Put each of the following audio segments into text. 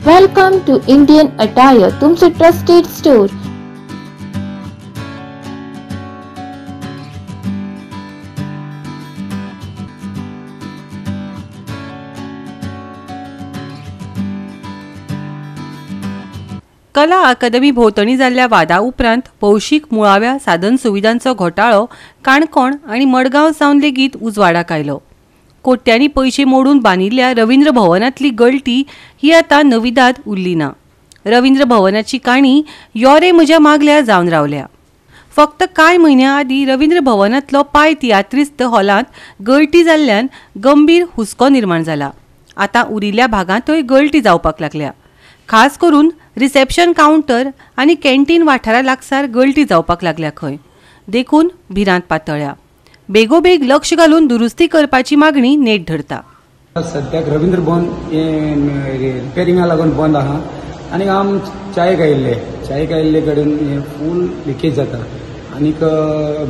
Welcome to Indian Attire, तुमचे trusted store. कला अकादमी भोवतणी जाल्ल्या वादा उपरांत भौशीक मुळाव्या साधन सुविधांचो घोटाळो काणकोण आनी मडगांव सावन लेगीत उजवाडाक आयलो. कोट्यांनी पयशे मोडून बांदिल्ल्या रवींद्र भवनांतली गळटी ही आतां नविदाद उरली ना. रवींद्र भवनाची काणी यो रे म्हज्या मागल्या जावन रावल्या. फक्त कांय म्हयन्या आदीं रवींद्र भवनांतलो पाय तियात्रिस्त हॉलांत गळटी जाल्ल्यान गंभीर हुस्को निर्माण जाला. आतां उरिल्ल्या भागांतय गळटी जावपाक लागल्या. खास करून रिसेप्शन काउंटर आनी कॅन्टीन वाठारा लागसार गळटी जावपाक लागल्या. खंय देखून भिरांत पातळ्या. बेगोबेग लक्ष घालून दुरुस्ती करपाची मागणी नेट धरता. सद्याक रवींद्र भवन रिपेरिंगा लागून बंद आहा आनी आम चायेक आयिल्ले कडेन फूल लिकेज जाता आनीक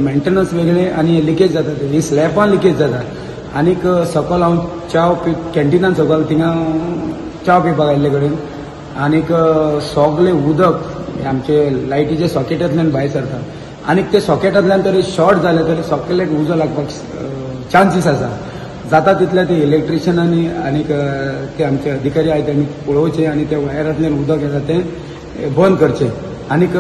मेंटेनन्स वेगळे आनी लिकेज जाता. ही स्लॅबान लिकेज जाता आनीक सकयल हांव च्या कॅन्टिनान सकयल थिंगा च्या पिवपाक आयिल्ले कडेन आनीक सगळे उदक आमचे लायटीचे सॉकेटांतल्यान भायर सरता आनीक ते सॉकेटांतल्यान तरी शॉर्ट जाले तरी सगळ्याक उजो लागपाक चान्सीस आसा. जाता तितले ते इलेक्ट्रिशियनांनी आनीक ते आमचे अधिकारी आहात त्यांनी पळोवचे आनी ते वायरांतल्यान उदक येता ते बंद करचे. आनीक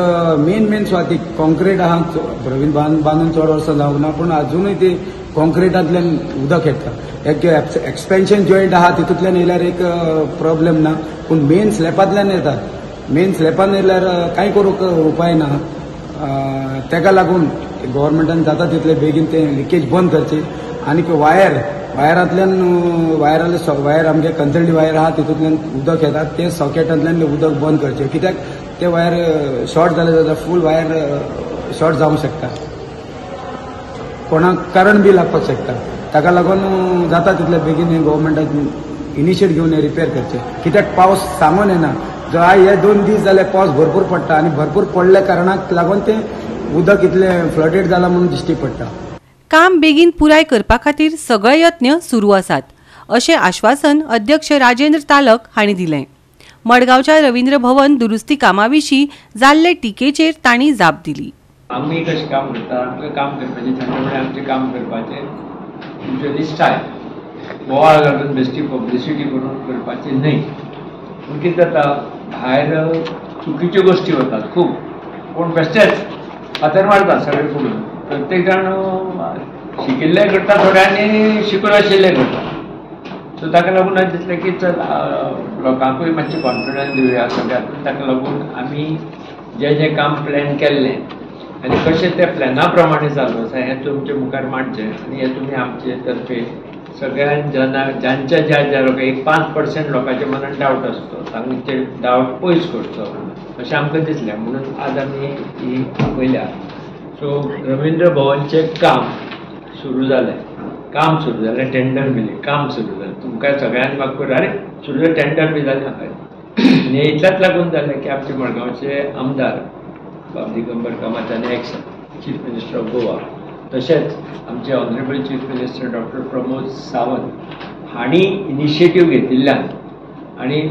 मेन सुवाती कॉन्क्रीट आहा प्रवीण बांदून चड वर्सां जावंक ना पूण अजूनय ते कॉन्क्रीटांतल्यान उदक येता. एक एक्सपेन्शन जॉयंट आहा तितूंतल्यान येयल्यार एक प्रॉब्लेम ना पूण मेन स्लॅबांतल्यान येतात. मेन स्लॅबान येयल्यार कांय करूंक उपाय ना. तेका लागून गव्हर्मेंटान जाता तितले बेगीन ते लिकेज बंद करचे आनीक वायरांतल्यान वायर आमगे कंसल्टी वायर आहा तितूंतल्यान उदक येता ते सॉकेटांतल्यान उदक बंद करचे. कित्याक ते वायर शॉर्ट जाले जाल्यार फूल वायर शॉर्ट जावंक शकता. कोणाक करंट बी लागपाक शकता. ताका लागून जाता तितले बेगीन गव्हर्मेंटान इनिशिएट घेवन रिपेर करचे. कित्याक पावस सांगून येना. जो हे 2 दीस जाले पावस भरपूर पडटा आनी भरपूर पडल्या कारणाक लागून ते उदक इतले फ्लडेड जाला म्हणून दिश्टी पडटा. काम बेगीन पुराय करपा खातीर सगळे यत्न सुरू आसात अशें आश्वासन अध्यक्ष राजेंद्र तालक हांणी दिलें. मडगांवच्या रवींद्र भवन दुरुस्ती कामा विशीं जाल्ले टिकेचेर तांणी जाप दिली. आमी कशें काम करता आमकां काम करपाचें थंड वेळार आमचें काम करपाचें युजली स्टायल बोवाळ घालून बेश्टी पब्लिसिटी करून करपाचें न्हय. पूण कितें जाता भायर चुकीच्यो गोश्टी वतात खूब पूण बेश्टेच फातर मारता सगळे फुडून. प्रत्येक जाण शिकिल्ले करता थोड्यांनी शिकनाशिल्ले करता. सो ताका लागून आज दिसलें की चल लोकांकूय मातशें कॉन्फिडन्स दिवया सगळ्याक. ताका लागून आमी जें काम प्लॅन केल्लें आनी कशें त्या प्लॅना प्रमाणे चालू आसा हें तुमचे मुखार मांडचें आनी हें तुमी आमचे तर्फे सगळ्यां ज्यांच्या ज्या लोकांक 5% लोकांच्या मनात डावट आसतो तांचे डावट पयस करचो अशें आमकां दिसलें. म्हणून आज आमी ही पयल्या. सो रवींद्र भवनचें काम सुरू जालें. टेंडर बी काम सुरू जालें. तुमकां सगळ्यांनी म्हाका पळय अरे सुरू जालें टेंडर बी जालें आनी इतल्याच लागून जालें की आमचे मडगांवचे आमदार Digambar Kamat ex chief minister of Goa तशेंच आमचे honourable chief minister doctor Pramod Sawant हांणी इनिशिएटीव घेतिल्ल्यान आनी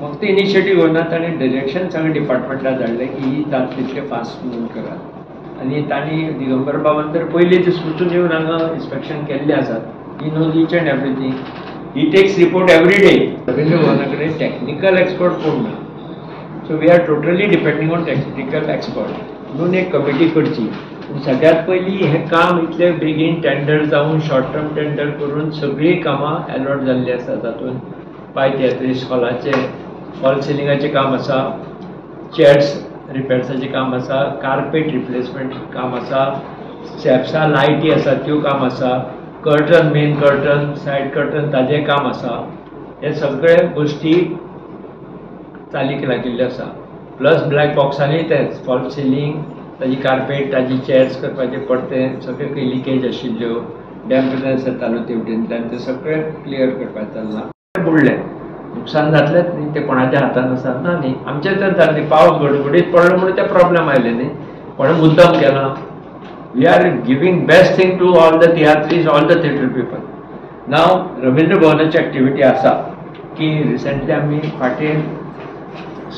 फक्त इनिशिएटीव घेवना ताणें डिरेक्शन सगळ्या डिपार्टमेंटाक धाडलें की ही जाता तितले फास्ट मूव करात. आनी तांणी दिगंबर बाबान तर पयले दीस वचून येवन हांगा इन्स्पेक्शन केल्लें आसात. He knows each and everything. He takes report every day. Ravindra भवना कडेन टॅक्निकल एक्सपर्ट कोण ना. So we are totally depending on technical expert म्हणून एक कमिटी करची. सगळ्यात पयलीं हें काम इतले बेगीन टेंडर जावन शॉर्ट टर्म टेंडर करून सगळीं कामां अलॉट जाल्लीं आसा. तातूंत पाय तियात्रीस हॉलाचें फॉल सिलिंगाचें काम आसा, चेअर्स रिपेर्साचें काम आसा, कार्पेट रिप्लेसमेंट काम आसा, स्टेप्सां लायटी आसा त्यो काम आसा, curtain main curtain said curtain ताजें काम आसा. हे सगळे गोश्टी चालीक लागिल्ल्यो आसा. प्लस ब्लॅक बॉक्सांनी तेच फॉल सिलींग ताजी कार्पेट ताजी चेअर्स करपाचे पडते सगळे काही लिकेज आशिल्ल्यो डॅम्पनेस येतालो तेवटेंतल्यान ते सगळें क्लियर करपाचें चल्लां. बुडलें नुकसान जातलेंच न्ही ते कोणाच्या हातान आसा ना न्ही. आमचें तर जालें पावस घडघडीत पडलो म्हणून ते प्रॉब्लेम आयले न्ही. कोणें मुद्दम केला. We are giving best thing to all the tiatrists all the theatre people. नाव रवींद्र भवनाची एक्टिविटी आसा की रिसेंटली आमी फाटीं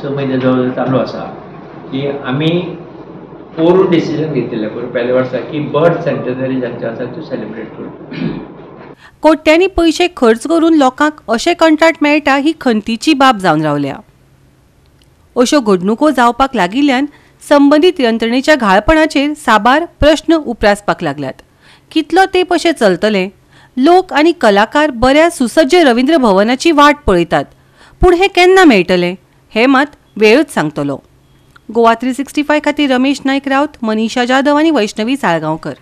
6 म्हयने जवळ चालू आसा की आमी ओरून डिसिजन घेतिल्लें पयल्या वर्सा की बर्ड सेंटनरी जांचे आसा त्यो सेलिब्रेट करता. कोट्यांनी पयशे खर्च करून लोकांक अशे कंत्राट मेळटा ही खंतीची बाब जावन रावल्या. अश्यो घडणुको जावपाक लागिल्ल्यान संबंदीत यंत्रणेच्या घाळपणाचेर साबार प्रश्न उप्रासपाक लागल्यात. कितलो तेंप अशें चलतलें? लोक आनी कलाकार बऱ्या सुसज्ज रवींद्र भवनाची वाट पळयतात, पूण हें केन्ना मेळटलें हें मात वेळच सांगतलो. गोवा 365 खातीर रमेश नायक रावत, मनीषा जाधव आनी वैष्णवी साळगांवकर.